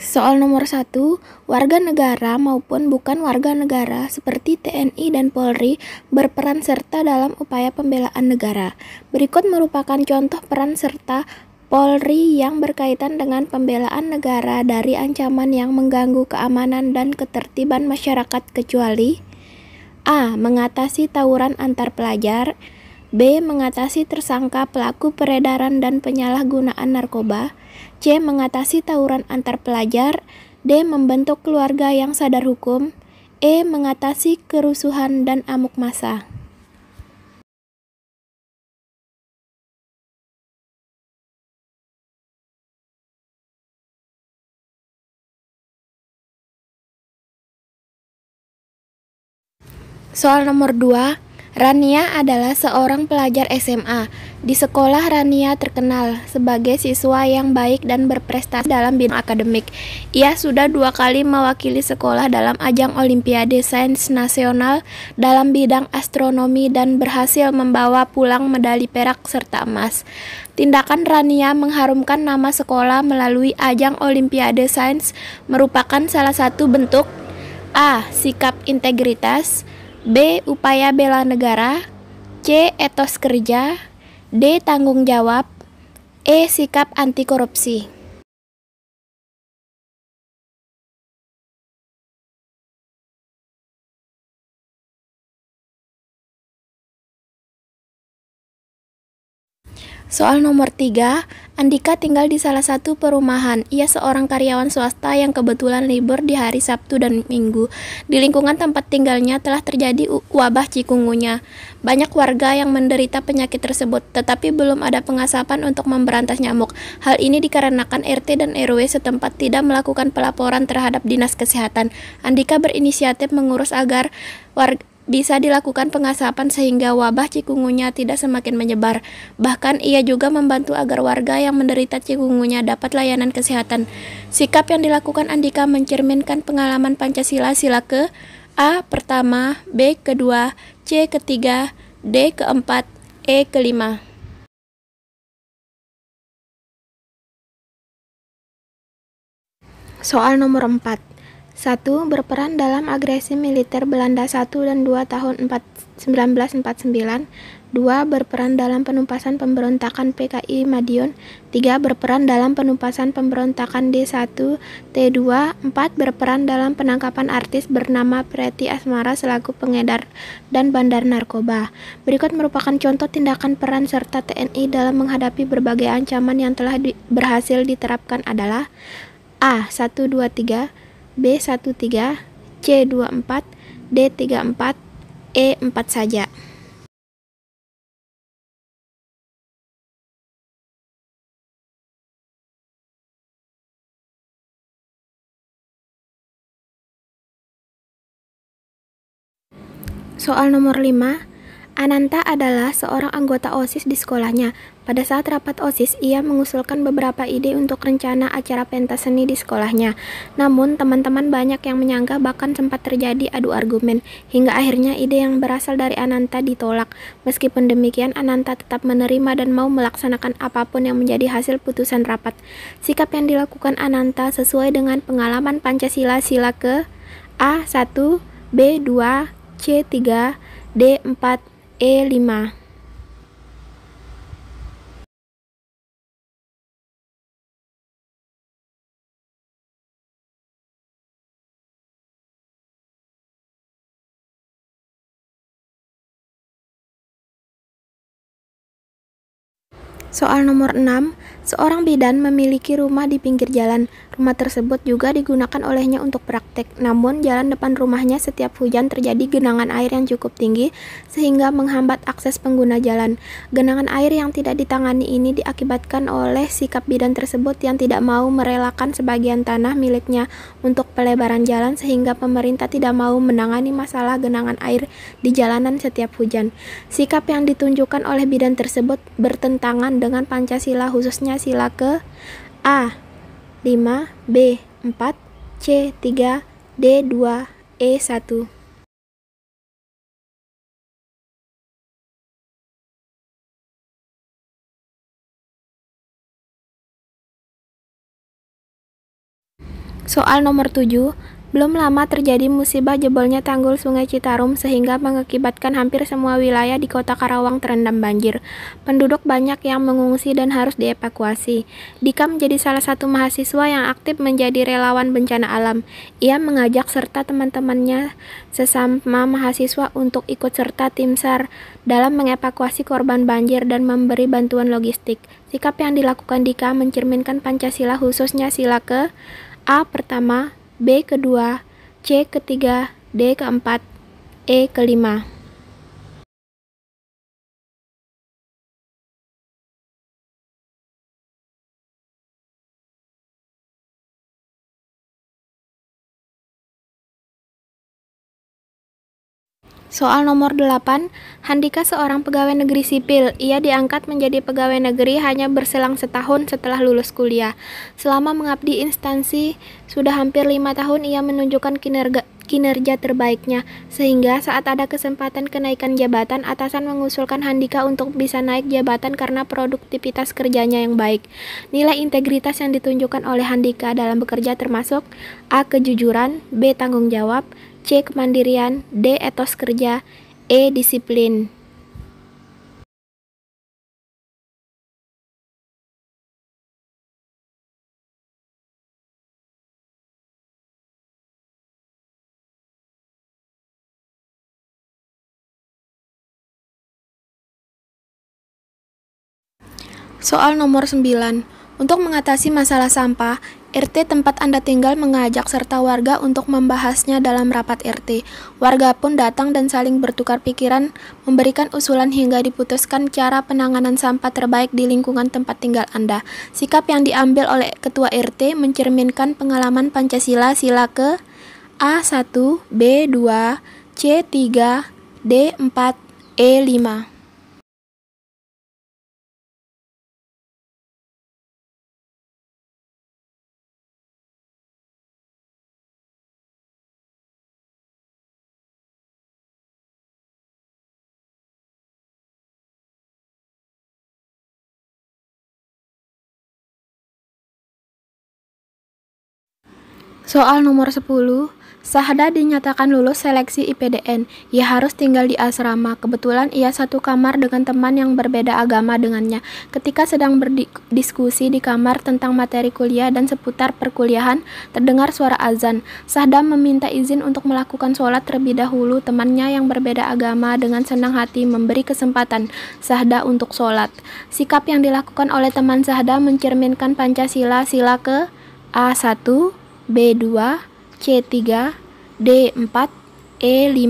Soal nomor 1, warga negara maupun bukan warga negara seperti TNI dan Polri berperan serta dalam upaya pembelaan negara. Berikut merupakan contoh peran serta Polri yang berkaitan dengan pembelaan negara dari ancaman yang mengganggu keamanan dan ketertiban masyarakat kecuali A. Mengatasi tawuran antar pelajar, B. Mengatasi tersangka pelaku peredaran dan penyalahgunaan narkoba, C. Mengatasi tawuran antar pelajar, D. Membentuk keluarga yang sadar hukum, E. Mengatasi kerusuhan dan amuk massa. Soal nomor 2, Rania adalah seorang pelajar SMA. Di sekolah, Rania terkenal sebagai siswa yang baik dan berprestasi dalam bidang akademik. Ia sudah 2 kali mewakili sekolah dalam ajang Olimpiade Sains Nasional dalam bidang astronomi dan berhasil membawa pulang medali perak serta emas. Tindakan Rania mengharumkan nama sekolah melalui ajang Olimpiade Sains merupakan salah satu bentuk A. Sikap integritas, B. Upaya bela negara, C. Etos kerja, D. Tanggung jawab, E. Sikap anti korupsi. Soal nomor 3, Andika tinggal di salah satu perumahan. Ia seorang karyawan swasta yang kebetulan libur di hari Sabtu dan Minggu. Di lingkungan tempat tinggalnya telah terjadi wabah cikungunya. Banyak warga yang menderita penyakit tersebut, tetapi belum ada pengasapan untuk memberantas nyamuk. Hal ini dikarenakan RT dan RW setempat tidak melakukan pelaporan terhadap dinas kesehatan. Andika berinisiatif mengurus agar bisa dilakukan pengasapan sehingga wabah cikungunya tidak semakin menyebar. Bahkan ia juga membantu agar warga yang menderita cikungunya dapat layanan kesehatan. Sikap yang dilakukan Andika mencerminkan pengalaman Pancasila sila ke A. Pertama, B. Kedua, C. Ketiga, D. Keempat, E. Kelima. Soal nomor 4. 1. Berperan dalam agresi militer Belanda 1 dan 2 tahun 1949. 2. Berperan dalam penumpasan pemberontakan PKI Madiun. 3. Berperan dalam penumpasan pemberontakan D1, T2. 4. Berperan dalam penangkapan artis bernama Preti Asmara selaku pengedar dan bandar narkoba. Berikut merupakan contoh tindakan peran serta TNI dalam menghadapi berbagai ancaman yang telah berhasil diterapkan adalah A. 123, B. 13, C. 24, D. 34, E. 4 saja. Soal nomor 5, Ananta adalah seorang anggota OSIS di sekolahnya. Pada saat rapat OSIS, ia mengusulkan beberapa ide untuk rencana acara pentas seni di sekolahnya. Namun, teman-teman banyak yang menyanggah, bahkan sempat terjadi adu argumen, hingga akhirnya ide yang berasal dari Ananta ditolak. Meskipun demikian, Ananta tetap menerima dan mau melaksanakan apapun yang menjadi hasil putusan rapat. Sikap yang dilakukan Ananta sesuai dengan pengalaman Pancasila sila ke A. 1, B. 2, C. 3, D. 4, E. 5. Soal nomor 6, seorang bidan memiliki rumah di pinggir jalan. Rumah tersebut juga digunakan olehnya untuk praktek. Namun, jalan depan rumahnya setiap hujan terjadi genangan air yang cukup tinggi sehingga menghambat akses pengguna jalan. Genangan air yang tidak ditangani ini diakibatkan oleh sikap bidan tersebut yang tidak mau merelakan sebagian tanah miliknya untuk pelebaran jalan sehingga pemerintah tidak mau menangani masalah genangan air di jalanan setiap hujan. Sikap yang ditunjukkan oleh bidan tersebut bertentangan dengan Pancasila khususnya sila ke A. 5, B. 4, C. 3, D. 2, E. 1. Soal nomor 7, belum lama terjadi musibah jebolnya tanggul Sungai Citarum sehingga mengakibatkan hampir semua wilayah di Kota Karawang terendam banjir. Penduduk banyak yang mengungsi dan harus dievakuasi. Dika menjadi salah satu mahasiswa yang aktif menjadi relawan bencana alam. Ia mengajak serta teman-temannya sesama mahasiswa untuk ikut serta tim SAR dalam mengevakuasi korban banjir dan memberi bantuan logistik. Sikap yang dilakukan Dika mencerminkan Pancasila, khususnya sila ke A pertama, B kedua, C ketiga, D keempat, E kelima. Soal nomor 8, Handika seorang pegawai negeri sipil. Ia diangkat menjadi pegawai negeri hanya berselang setahun setelah lulus kuliah. Selama mengabdi instansi, sudah hampir 5 tahun ia menunjukkan kinerja terbaiknya, sehingga saat ada kesempatan kenaikan jabatan, atasan mengusulkan Handika untuk bisa naik jabatan karena produktivitas kerjanya yang baik. Nilai integritas yang ditunjukkan oleh Handika dalam bekerja termasuk A. Kejujuran, B. Tanggung jawab, C. Kemandirian, D. Etos kerja, E. Disiplin. Soal nomor 9. Untuk mengatasi masalah sampah, RT tempat Anda tinggal mengajak serta warga untuk membahasnya dalam rapat RT. Warga pun datang dan saling bertukar pikiran, memberikan usulan hingga diputuskan cara penanganan sampah terbaik di lingkungan tempat tinggal Anda. Sikap yang diambil oleh Ketua RT mencerminkan pengalaman Pancasila sila ke A1, B2, C3, D4, E5. Soal nomor 10, Sahda dinyatakan lulus seleksi IPDN. Ia harus tinggal di asrama. Kebetulan ia satu kamar dengan teman yang berbeda agama dengannya. Ketika sedang berdiskusi di kamar tentang materi kuliah dan seputar perkuliahan, terdengar suara azan. Sahda meminta izin untuk melakukan sholat terlebih dahulu. Temannya yang berbeda agama dengan senang hati memberi kesempatan Sahda untuk sholat. Sikap yang dilakukan oleh teman Sahda mencerminkan Pancasila sila ke A1, B2, C3, D4, E5.